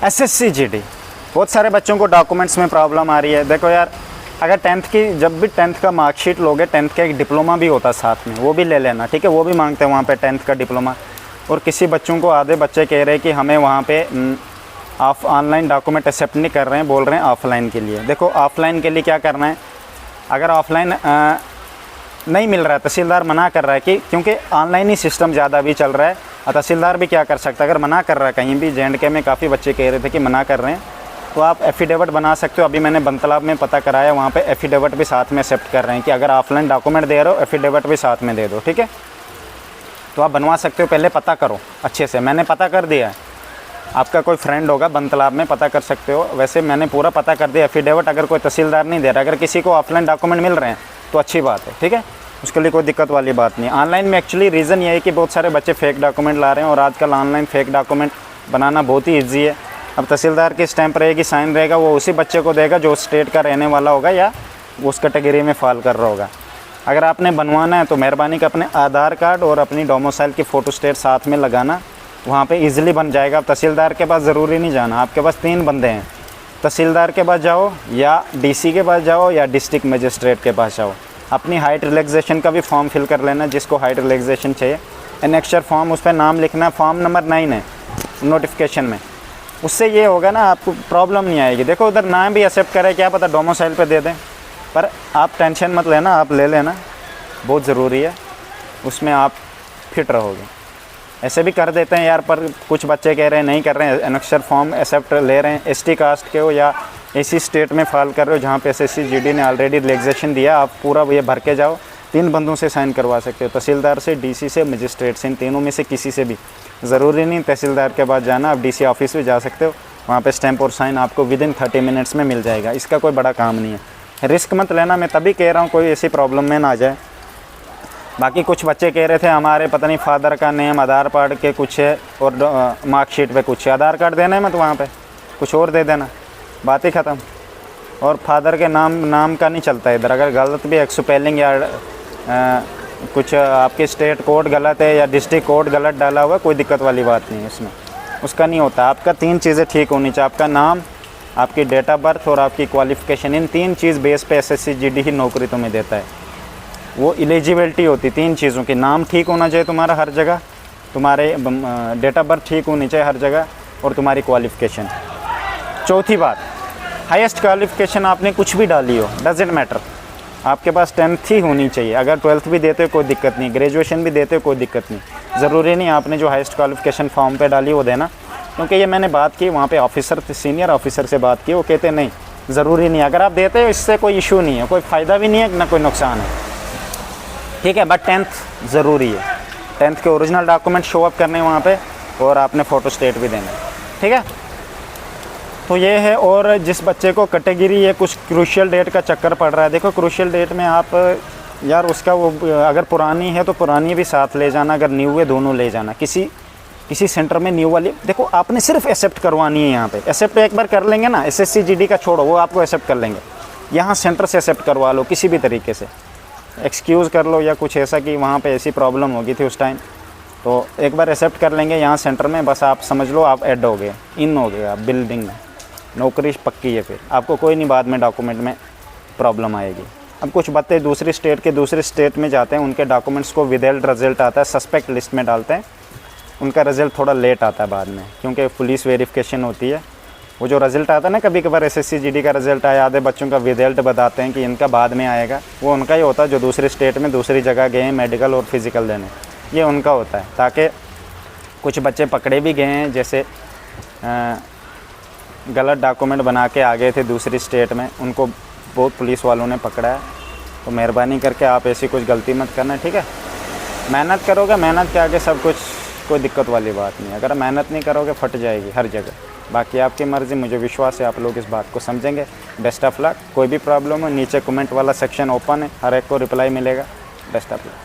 SSC GD, बहुत सारे बच्चों को डॉक्यूमेंट्स में प्रॉब्लम आ रही है। देखो यार, अगर 10th की, जब भी 10th का मार्कशीट लोगे, 10th का एक डिप्लोमा भी होता है साथ में, वो भी ले लेना, ठीक है। वो भी मांगते हैं वहाँ पे 10th का डिप्लोमा। और किसी बच्चों को, आधे बच्चे कह रहे हैं कि हमें वहाँ पे आप ऑनलाइन डॉक्यूमेंट एक्सेप्ट नहीं कर रहे हैं, बोल रहे हैं ऑफ़लाइन के लिए। देखो ऑफ़लाइन के लिए क्या करना है, अगर ऑफ़लाइन नहीं मिल रहा है, तहसीलदार मना कर रहा है कि क्योंकि ऑनलाइन ही सिस्टम ज़्यादा भी चल रहा है, और तहसीलदार भी क्या कर सकता है, अगर मना कर रहा है कहीं भी, JNK में काफ़ी बच्चे कह रहे थे कि मना कर रहे हैं, तो आप एफिडेविट बना सकते हो। अभी मैंने बनतलाब में पता कराया, वहाँ पे एफिडेविट भी साथ में एक्सेप्ट कर रहे हैं कि अगर ऑफलाइन डॉक्यूमेंट दे रहे हो, एफिडेविट भी साथ में दे दो, ठीक है। तो आप बनवा सकते हो, पहले पता करो अच्छे से। मैंने पता कर दिया है, आपका कोई फ्रेंड होगा बनतलाब में, पता कर सकते हो। वैसे मैंने पूरा पता कर दिया। एफिडेविट अगर कोई तहसीलदार नहीं दे रहा, अगर किसी को ऑफलाइन डॉक्यूमेंट मिल रहे हैं तो अच्छी बात है, ठीक है, उसके लिए कोई दिक्कत वाली बात नहीं। ऑनलाइन में एक्चुअली रीज़न ये है कि बहुत सारे बच्चे फेक डॉक्यूमेंट ला रहे हैं, और आजकल ऑनलाइन फेक डॉक्यूमेंट बनाना बहुत ही ईजी है। अब तहसीलदार की स्टैंप रहेगी, साइन रहेगा, वो उसी बच्चे को देगा जो स्टेट का रहने वाला होगा या उस कैटेगरी में फॉल कर रहा होगा। अगर आपने बनवाना है तो मेहरबानी कर अपने आधार कार्ड और अपनी डोमिसाइल की फ़ोटो स्टेट साथ में लगाना, वहाँ पे इजीली बन जाएगा। अब तहसीलदार के पास ज़रूरी नहीं जाना, आपके पास 3 बंदे हैं, तहसीलदार के पास जाओ या DC के पास जाओ या डिस्ट्रिक्ट मजिस्ट्रेट के पास जाओ। अपनी हाइट रिलैक्सेशन का भी फॉर्म फिल कर लेना, जिसको हाइट रिलैक्सेशन चाहिए। एनेक्चर फॉर्म, उस पर नाम लिखना, फॉर्म नंबर 9 है नोटिफिकेशन में। उससे ये होगा ना, आपको प्रॉब्लम नहीं आएगी। देखो उधर नाम भी एक्सेप्ट करे, क्या पता डोमिसाइल पे दे दें, पर आप टेंशन मत लेना, आप ले लेना, बहुत ज़रूरी है, उसमें आप फिट रहोगे। ऐसे भी कर देते हैं यार, पर कुछ बच्चे कह रहे हैं नहीं कर रहे हैं, एनेक्चर फॉर्म एक्सेप्ट ले रहे हैं। ST कास्ट के हो या ऐसी स्टेट में फाइल कर रहे हो जहाँ पे SSC GD ने ऑलरेडी रिलैक्सेशन दिया, आप पूरा ये भर के जाओ। 3 बंदों से साइन करवा सकते हो, तहसीलदार से, DC से, मजिस्ट्रेट से, इन तीनों में से किसी से भी। ज़रूरी नहीं तहसीलदार के पास जाना, आप DC ऑफिस भी जा सकते हो, वहाँ पे स्टैंप और साइन आपको विदिन 30 मिनट्स में मिल जाएगा। इसका कोई बड़ा काम नहीं है, रिस्क मत लेना। मैं तभी कह रहा हूँ कोई ऐसी प्रॉब्लम में ना आ जाए। बाकी कुछ बच्चे कह रहे थे हमारे पता नहीं फादर का नेम आधार कार्ड के कुछ है और मार्कशीट पे कुछ है, आधार कार्ड देना है मत, वहाँ पे कुछ और दे देना, बात ही ख़त्म। और फादर के नाम का नहीं चलता इधर। अगर गलत भी स्पेलिंग या कुछ आपके स्टेट कोड गलत है या डिस्ट्रिक्ट कोड गलत डाला हुआ, कोई दिक्कत वाली बात नहीं है इसमें, उसका नहीं होता। आपका 3 चीज़ें ठीक होनी चाहिए, आपका नाम, आपकी डेट ऑफ बर्थ और आपकी क्वालिफ़िकेशन। इन 3 चीज़ बेस पे SSC GD ही नौकरी तुम्हें देता है। वो एलिजिबिलिटी होती 3 चीज़ों की। नाम ठीक होना चाहिए तुम्हारा हर जगह, तुम्हारे डेट ऑफ बर्थ ठीक होनी चाहिए हर जगह, और तुम्हारी क्वालिफ़िकेशन। चौथी बात, हाईएस्ट क्वालिफ़िकेशन आपने कुछ भी डाली हो, डजेंट मैटर, आपके पास 10th ही होनी चाहिए। अगर 12th भी देते हो कोई दिक्कत नहीं, ग्रेजुएशन भी देते हो कोई दिक्कत नहीं। ज़रूरी नहीं आपने जो हाईएस्ट क्वालिफ़िकेशन फॉर्म पे डाली वो देना, क्योंकि ये मैंने बात की वहाँ पे ऑफिसर, सीनियर ऑफिसर से बात की, वो कहते नहीं ज़रूरी नहीं। अगर आप देते हो इससे कोई इशू नहीं है, कोई फ़ायदा भी नहीं है ना कोई नुकसान है, ठीक है। बट 10th ज़रूरी है, 10th के ओरिजिनल डॉक्यूमेंट शो अप करने वहाँ पे, और आपने फ़ोटो स्टेट भी देना, ठीक है। तो ये है। और जिस बच्चे को कैटेगरी ये कुछ क्रूशियल डेट का चक्कर पड़ रहा है, देखो क्रूशियल डेट में आप यार उसका वो अगर पुरानी है तो पुरानी भी साथ ले जाना, अगर न्यू है दोनों ले जाना। किसी सेंटर में न्यू वाली, देखो आपने सिर्फ एक्सेप्ट करवानी है यहाँ पे। एक्सेप्ट एक बार कर लेंगे ना, SSC GD का छोड़ो, वो आपको एक्सेप्ट कर लेंगे। यहाँ सेंटर से एक्सेप्ट करवा लो किसी भी तरीके से, एक्सक्यूज़ कर लो या कुछ ऐसा कि वहाँ पे ऐसी प्रॉब्लम होगी थी उस टाइम, तो एक बार एक्सेप्ट कर लेंगे यहाँ सेंटर में, बस आप समझ लो आप ऐड हो गए, इन हो गए आप बिल्डिंग में, नौकरी पक्की है। फिर आपको कोई नहीं बाद में डॉक्यूमेंट में प्रॉब्लम आएगी। अब कुछ बच्चे दूसरी स्टेट के दूसरे स्टेट में जाते हैं, उनके डॉक्यूमेंट्स को विदेल्ड रिजल्ट आता है, सस्पेक्ट लिस्ट में डालते हैं, उनका रिज़ल्ट थोड़ा लेट आता है बाद में, क्योंकि पुलिस वेरिफिकेशन होती है। वो जो रिज़ल्ट आता है ना, कभी कभार SSC GD का रिज़ल्ट आया, आधे बच्चों का विदेल्ट बताते हैं कि इनका बाद में आएगा, वो उनका ही होता है जो दूसरी स्टेट में दूसरी जगह गए हैं मेडिकल और फिज़िकल देने, ये उनका होता है। ताकि कुछ बच्चे पकड़े भी गए हैं, जैसे गलत डॉक्यूमेंट बना के आ गए थे दूसरी स्टेट में, उनको बहुत पुलिस वालों ने पकड़ा है। तो मेहरबानी करके आप ऐसी कुछ गलती मत करना, ठीक है। मेहनत करोगे, मेहनत के आगे सब कुछ, कोई दिक्कत वाली बात नहीं। अगर मेहनत नहीं करोगे फट जाएगी हर जगह। बाकी आपकी मर्ज़ी, मुझे विश्वास है आप लोग इस बात को समझेंगे। Best of luck. कोई भी प्रॉब्लम हो नीचे कमेंट वाला सेक्शन ओपन है, हर एक को रिप्लाई मिलेगा। Best of luck.